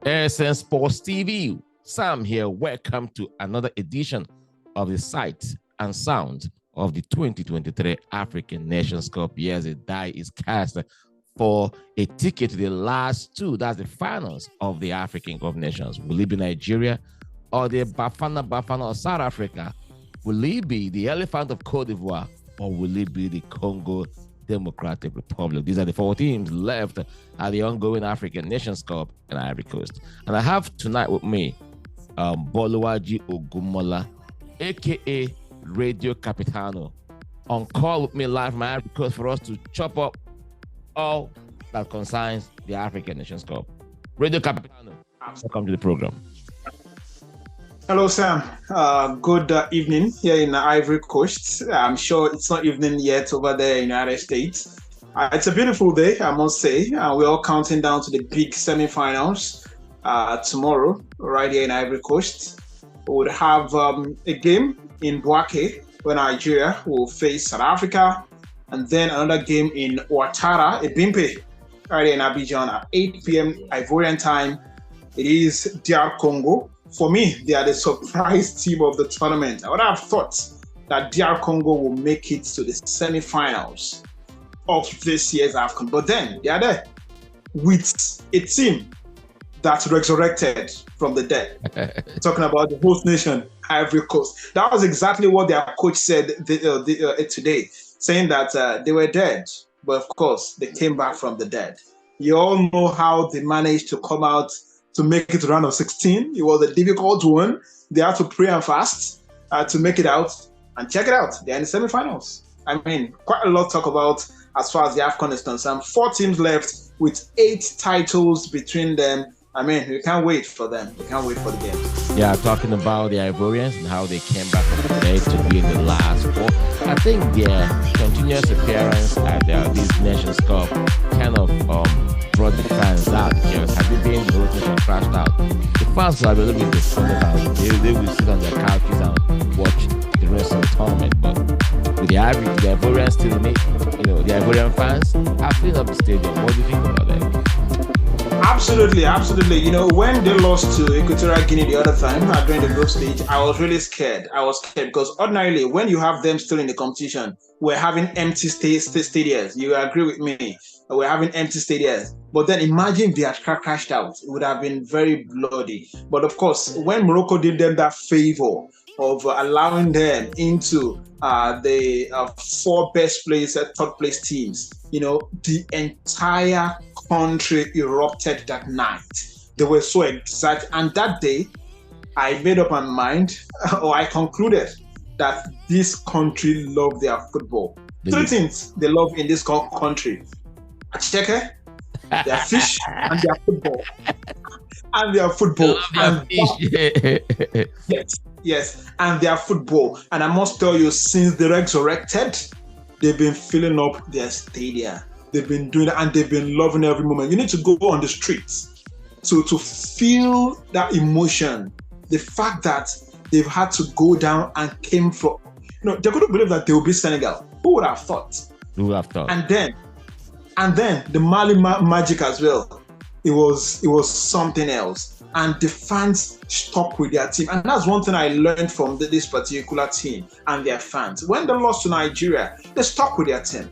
ASN Sports TV, Sam here. Welcome to another edition of the Sight and Sound of the 2023 African Nations Cup. Yes, the die is cast for a ticket to the last two. That's the finals of the African Cup of Nations. Will it be Nigeria or the Bafana of South Africa? Will it be the Elephant of Cote d'Ivoire or will it be the Congo Democratic Republic? These are the four teams left at the ongoing African Nations Cup in Ivory Coast. And I have tonight with me Boluwaji Ognumola, aka Radio Capitano, on call with me live from Ivory Coast for us to chop up all that concerns the African Nations Cup. Radio Capitano, welcome to the program. Hello, Sam. Good evening here in Ivory Coast. I'm sure it's not evening yet over there in the United States. It's a beautiful day, I must say. We're all counting down to the big semifinals tomorrow, right here in Ivory Coast. We would have a game in Bouaké where Nigeria will face South Africa, and then another game in Ouattara, Ebimpe, right here in Abidjan at 8 p.m. Ivorian time. It is DR Congo. For me, they are the surprise team of the tournament. I would have thought that DR Congo will make it to the semifinals of this year's AFCON. But then they are there with a team that resurrected from the dead. Talking about the host nation, Ivory Coast. That was exactly what their coach said today, saying that they were dead. But of course, they came back from the dead. You all know how they managed to come out to make it to round of 16. It was a difficult one. They had to pray and fast to make it out. And check it out, they're in the semifinals. I mean, quite a lot to talk about as far as the AFCON is concerned. 4 teams left with 8 titles between them. I mean, we can't wait for them. We can't wait for the game. Yeah, talking about the Ivorians and how they came back from the dead to be in the last 4. I think their continuous appearance at this Nations Cup kind of brought the fans out, because had they been the whole nation crashed out, the fans will have a little bit disappointed about it. They will sit on their couches and watch the rest of the tournament. But with the Ivorians still in it, the Ivorian fans are filling up the stadium. What do you think about that? Absolutely, absolutely. When they lost to Equatorial Guinea the other time during the group stage, I was really scared. I was scared because ordinarily, when you have them still in the competition, we're having empty stadiums. You agree with me? We're having empty stadiums. But then imagine if they had crashed out. It would have been very bloody. But of course, when Morocco did them that favor of allowing them into the 4 best place, third place teams, the entire country erupted that night. They were so excited. And that day, I made up my mind, or I concluded that this country love their football. 3 things they love in this country: acheke, their fish, and their football. And their football. Yes, and their football. And I must tell you, since they resurrected, they've been filling up their stadia. They've been doing it, and they've been loving every moment. You need to go on the streets to feel that emotion. The fact that they've had to go down and came from, they couldn't believe that they would be Senegal. Who would have thought? Who would have thought? And then the Mali magic as well. It was something else. And the fans stuck with their team. And that's one thing I learned from this particular team and their fans. When they lost to Nigeria, they stuck with their team.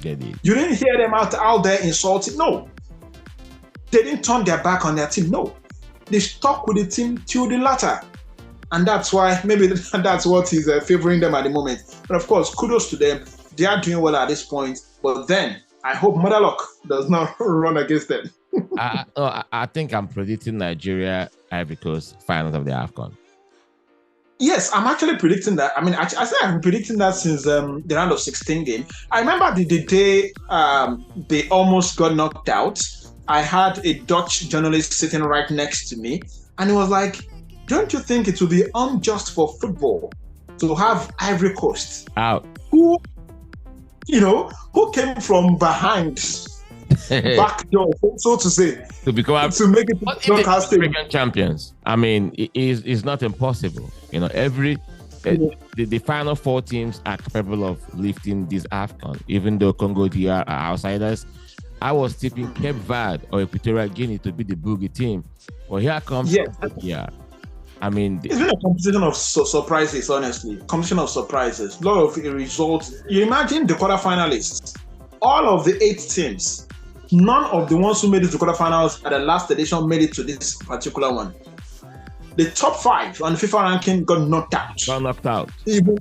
They did. You didn't hear them out there insulting. No. They didn't turn their back on their team. No. They stuck with the team till the latter. And that's why, maybe that's what is favoring them at the moment. But of course, kudos to them. They are doing well at this point. But then, I hope Mother Luck does not run against them. I think I'm predicting Nigeria, Ivory Coast, finals of the AFCON. Yes, I'm actually predicting that. I mean, I say I've been predicting that since the round of 16 game. I remember the day they almost got knocked out. I had a Dutch journalist sitting right next to me, and he was like, "Don't you think it would be unjust for football to have Ivory Coast out, who came from behind?" Back door, so to say, to make it African champions. I mean, it's not impossible. Every the final four teams are capable of lifting this AFCON, even though Congo DR are outsiders. I was tipping Cape Verde or Equatorial Guinea to be the boogie team. Well, here comes Congo DR. I mean, it's been a competition of surprises, honestly. Competition of surprises. A lot of results. You imagine the quarterfinalists. All of the 8 teams, none of the ones who made it to quarterfinals at the last edition made it to this particular one. The top 5 on the FIFA ranking got knocked out. Even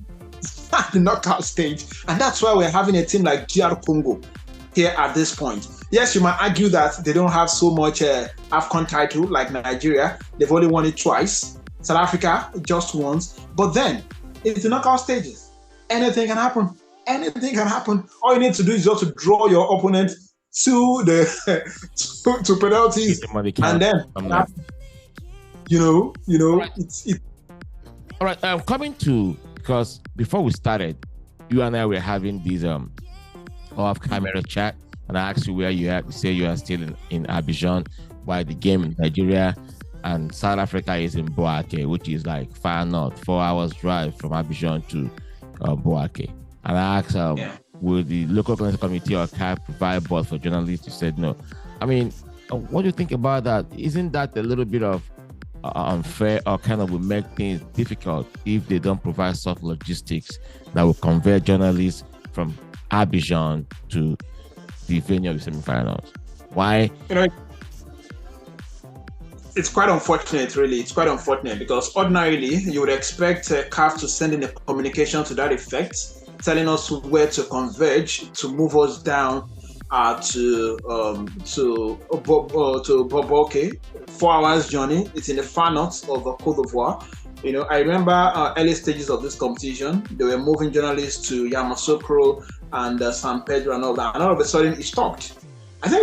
at the knockout stage. And that's why we're having a team like GR Congo here at this point. Yes, you might argue that they don't have so much AFCON title like Nigeria. They've only won it twice. South Africa just once. But then, it's the knockout stages. Anything can happen. Anything can happen. All you need to do is just to draw your opponent to the to penalties. And then, it's all right. I'm coming to, because before we started, you and I were having this off camera chat, and I asked you where you are. You say you are still in Abidjan, while the game in Nigeria and South Africa is in Bouake, which is like far north, 4 hours drive from Abidjan to Bouake. And I asked, will the local conference committee or CAF provide board for journalists? You said no. I mean, what do you think about that? Isn't that a little bit of unfair, or kind of will make things difficult if they don't provide soft logistics that will convert journalists from Abidjan to the venue of the semifinals? Why? It's quite unfortunate, really. It's quite unfortunate because ordinarily you would expect CAF to send in a communication to that effect, telling us where to converge to move us down to Bouake. 4 hours journey. It's in the far north of Côte d'Ivoire. I remember early stages of this competition. They were moving journalists to Yamoussoukro and San Pedro and all that, and all of a sudden it stopped. I think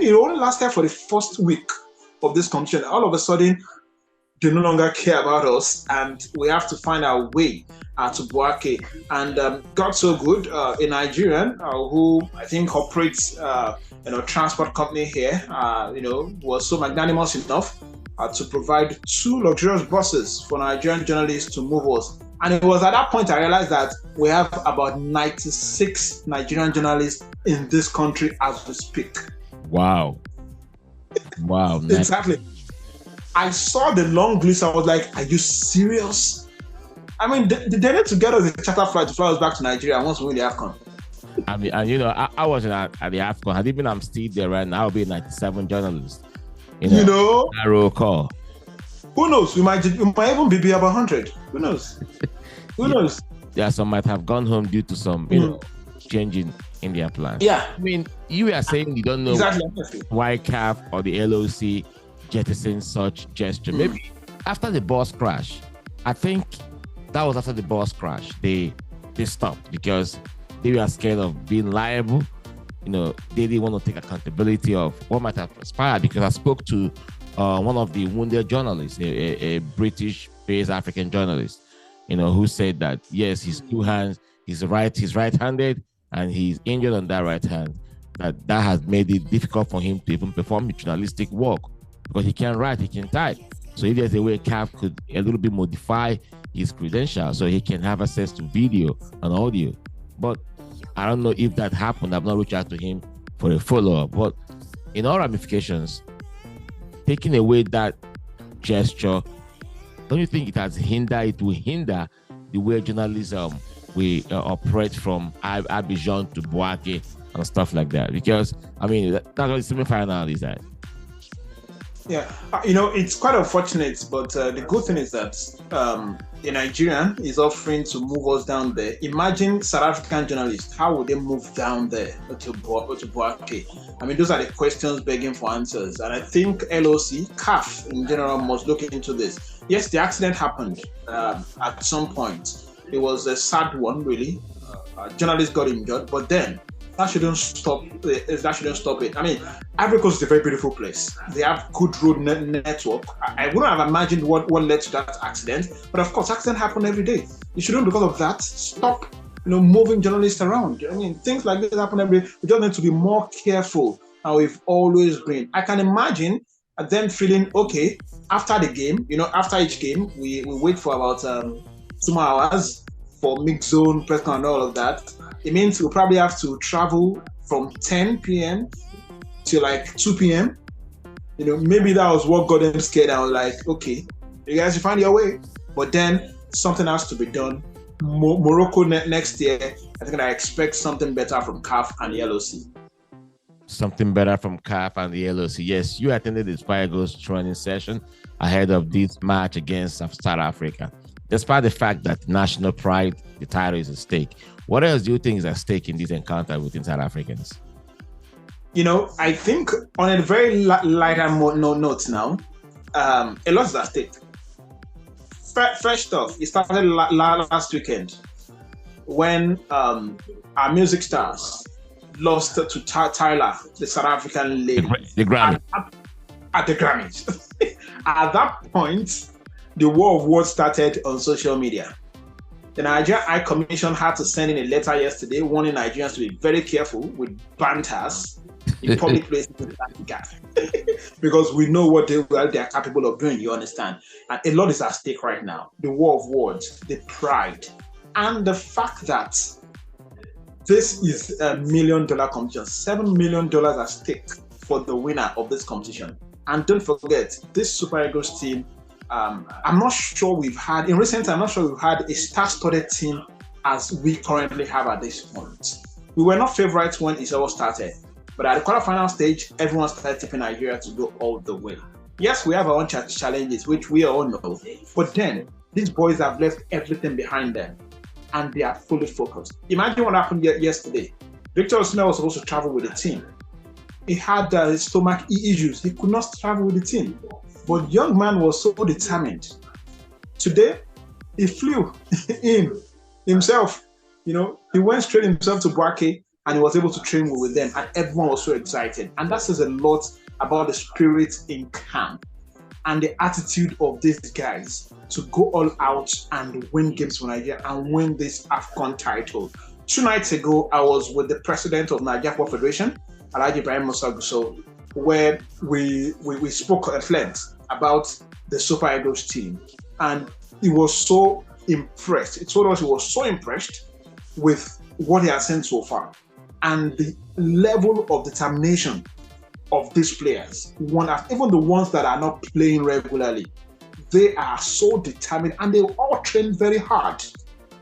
it only lasted for the first week of this competition. All of a sudden, they no longer care about us, and we have to find our way to Bouake. And got so good, a Nigerian who I think operates transport company here, was so magnanimous enough to provide 2 luxurious buses for Nigerian journalists to move us. And it was at that point I realized that we have about 96 Nigerian journalists in this country as we speak. Wow. Exactly. I saw the long list. I was like, are you serious? I mean, they need to get us a charter flight to fly us back to Nigeria once we win the AFCON. I mean, and I wasn't at the AFCON. Had even I'm still there right now, I'll be 97 journalists. Narrow call. Who knows? We might even be about 100. Who knows? Who knows? Yeah, some might have gone home due to some, changing in their plans. Yeah. I mean, you are saying you don't know why CAF or the LOC jettisoned such gesture. Maybe after the bus crash. I think that was after the bus crash. They stopped because they were scared of being liable. They didn't want to take accountability of what might have transpired, because I spoke to one of the wounded journalists, a British-based African journalist, who said that, yes, his 2 hands, he's right-handed, and he's injured on that right hand. That has made it difficult for him to even perform journalistic work, because he can write, he can type. So if there's a way CAF could a little bit modify his credentials so he can have access to video and audio. But I don't know if that happened. I've not reached out to him for a follow-up. But in all ramifications, taking away that gesture, don't you think it will hinder the way journalism will operate from Abidjan to Bouake and stuff like that? Because, I mean, that's what the semi-final is at. Yeah, it's quite unfortunate, but the good thing is that a Nigerian is offering to move us down there. Imagine South African journalists, how would they move down there to Bouake? I mean, those are the questions begging for answers. And I think LOC, CAF in general, must look into this. Yes, the accident happened at some point. It was a sad one, really. Journalists got injured, but then that shouldn't stop it. I mean, Ivory Coast is a very beautiful place. They have good road network. I wouldn't have imagined what led to that accident, but of course, accidents happen every day. You shouldn't, because of that, stop moving journalists around. I mean, things like this happen every day. We just need to be more careful, and we've always been. I can imagine them feeling okay after the game. After each game, we wait for about 2 hours for mix zone, press con, and all of that. It means we'll probably have to travel from 10 p.m. to like 2 p.m. Maybe that was what got them scared. I was like, okay, you guys should find your way. But then something has to be done. Morocco next year, I think I expect something better from CAF and the LOC. Something better from CAF and the LOC. Yes, you attended the Super Eagles training session ahead of this match against South Africa. Despite the fact that national pride, the title is at stake, what else do you think is at stake in this encounter within South Africans? I think on a very lighter note now, a lot is at stake. First off, it started last weekend when our music stars lost to Tyler, the South African lady. The Grammy. At the Grammys. At that point, the war of words started on social media. The Nigerian High Commission had to send in a letter yesterday warning Nigerians to be very careful with banters in public places in Africa. Because we know what they are capable of doing, you understand? And a lot is at stake right now. The war of words, the pride, and the fact that this is a $1 million competition, $7 million at stake for the winner of this competition. And don't forget, this Super Eagles team, I'm not sure we've had, in recent time, I'm not sure we've had a star-studded team as we currently have at this point. We were not favorites when it all started, but at the quarterfinal stage, everyone started tipping Nigeria to go all the way. Yes, we have our own challenges, which we all know, but then these boys have left everything behind them and they are fully focused. Imagine what happened yesterday. Victor Osimhen was supposed to travel with the team. He had stomach issues. He could not travel with the team. But young man was so determined. Today, he flew in himself. He went straight himself to Buake and he was able to train with them. And everyone was so excited. And that says a lot about the spirit in camp and the attitude of these guys to go all out and win games for Nigeria and win this AFCON title. 2 nights ago, I was with the president of Nigeria Football Federation, Alhaji Ibrahim Musa, where we spoke at length about the Super Eagles team. And he was so impressed. He told us he was so impressed with what he has seen so far and the level of determination of these players. Even the ones that are not playing regularly, they are so determined and they all train very hard.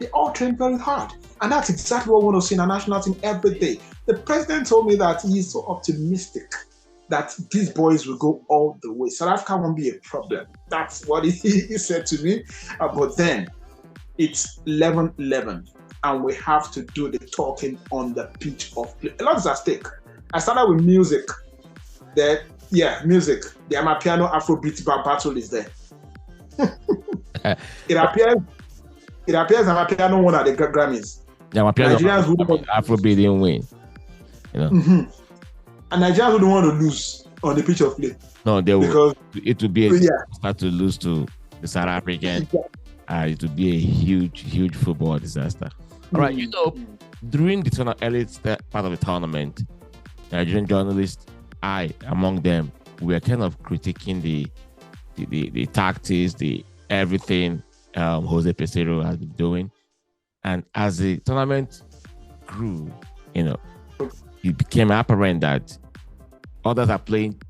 And that's exactly what we want to see in our national team every day. The president told me that he is so optimistic that these boys will go all the way. South Africa won't be a problem. That's what he said to me. But then it's 11-11 and we have to do the talking on the pitch of play. A lot is at stake. I started with music. Music. The Amapiano Afrobeat battle is there. It appears Amapiano won at the Grammys. Yeah, Amapiano Afrobeat didn't win. And Nigerians wouldn't want to lose on the pitch of play. No, they will. It would be start to lose to the South African. It would be a huge football disaster. All right, during the early part of the tournament, Nigerian journalists, I among them, we are kind of critiquing the tactics, the everything Jose Peseiro has been doing, and as the tournament grew, it became apparent that others are playing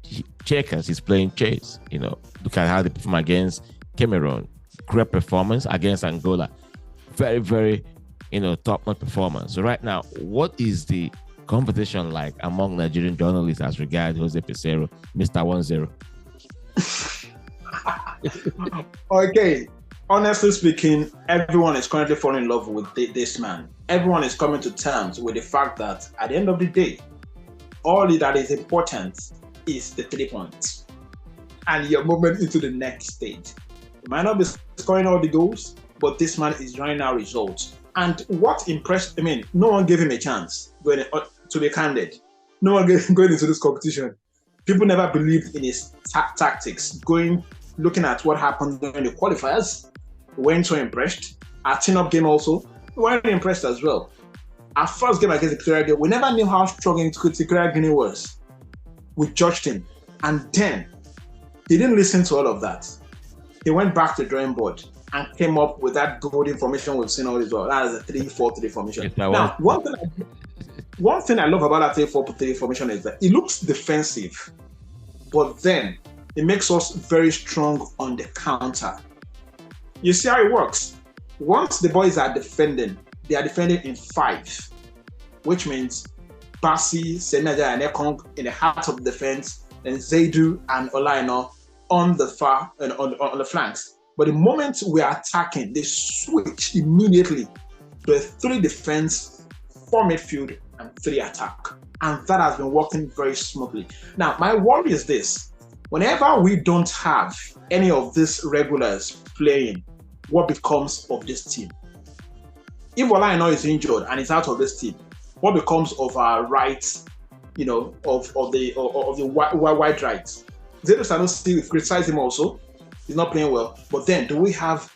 checkers. He's playing chess. Look at how they perform against Cameroon. Great performance against Angola. Very, very, top-notch performance. So right now, what is the competition like among Nigerian journalists as regards Jose Peseiro, Mr. 1-0? Okay. Honestly speaking, everyone is currently falling in love with this man. Everyone is coming to terms with the fact that at the end of the day, all that is important is the 3 points and your movement into the next stage. You might not be scoring all the goals, but this man is drawing out results. And what impressed, no one gave him a chance, to be candid. No one going into this competition. People never believed in his tactics. Looking at what happened during the qualifiers, we weren't so impressed. Our tune-up game also, we weren't impressed as well. Our first game against Equatorial Guinea, we never knew how strong Equatorial Guinea was. We judged him. And then, he didn't listen to all of that. He went back to the drawing board. and came up with that golden formation we've seen all this while. That is a 3-4-3 formation. Now, one thing I love about that 3-4-3 formation is that it looks defensive, but then it makes us very strong on the counter. You see how it works? Once the boys are defending, they are defending in 5, which means Basi, Semeja, and Ekong in the heart of the defense, and Zaidu and Olaino on the far and on the flanks. But the moment we are attacking, they switch immediately to a 3 defense, 4 midfield, and 3 attack. And that has been working very smoothly. Now, my worry is this. Whenever we don't have any of these regulars playing, what becomes of this team? If Olaino is injured and is out of this team, what becomes of our right, of the wide right? Zaidu Sanusi, we've criticized him also. He's not playing well. But then, do we have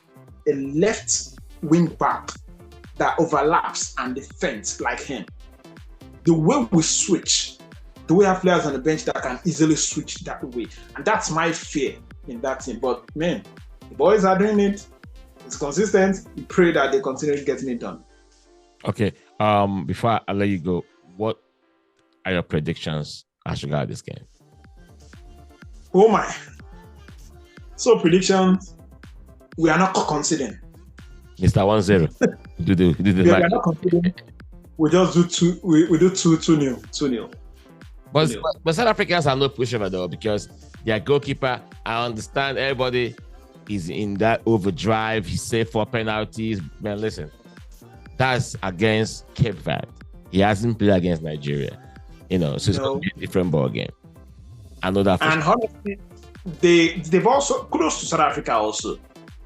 a left wing back that overlaps and defends like him? The way we switch, do we have players on the bench that can easily switch that way? And that's my fear in that team. But man, the boys are doing it. It's consistent. We pray that they continue getting it done. Okay. Before I let you go, what are your predictions as regards this game? Oh my. So predictions, we are not conceding. Mr. 1-0. We are not conceding. We just do 2-0. But South Africans are no pushover though, because their goalkeeper, I understand everybody is in that overdrive. He's safe for penalties. Man, listen, that's against Cape Verde. He hasn't played against Nigeria. So it's going to be a different ball game. I know that. And honestly, they've also, kudos to South Africa also.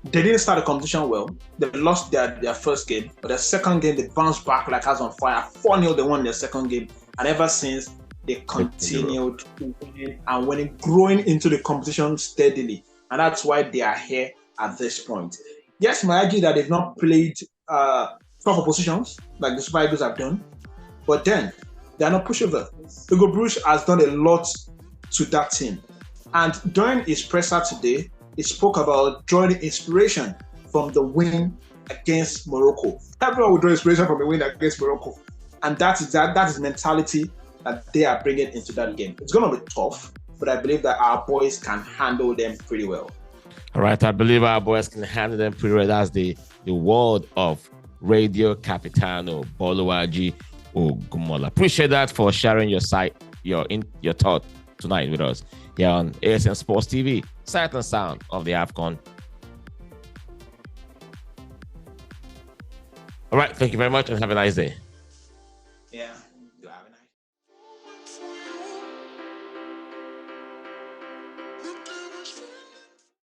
They didn't start the competition well. They lost their first game, but their second game, they bounced back like house on fire. 4-0, they won their second game. And ever since, they continued winning and winning, growing into the competition steadily. And that's why they are here at this point. Yes, you might argue that they've not played tougher positions like the Super Eagles have done, but then they are not pushover. Hugo Bruce has done a lot to that team. And during his presser today, he spoke about drawing inspiration from the win against Morocco. Everyone will draw inspiration from the win against Morocco. And that is mentality that they are bringing into that game. It's going to be tough, but I believe that our boys can handle them pretty well. All right, I believe our boys can handle them pretty well. That's the word of Radio Capitano, Boluwaji Ognumola. Appreciate that for sharing your thought tonight with us here on ASN Sports TV, sight and sound of the AFCON. All right, thank you very much and have a nice day. Yeah. Have a nice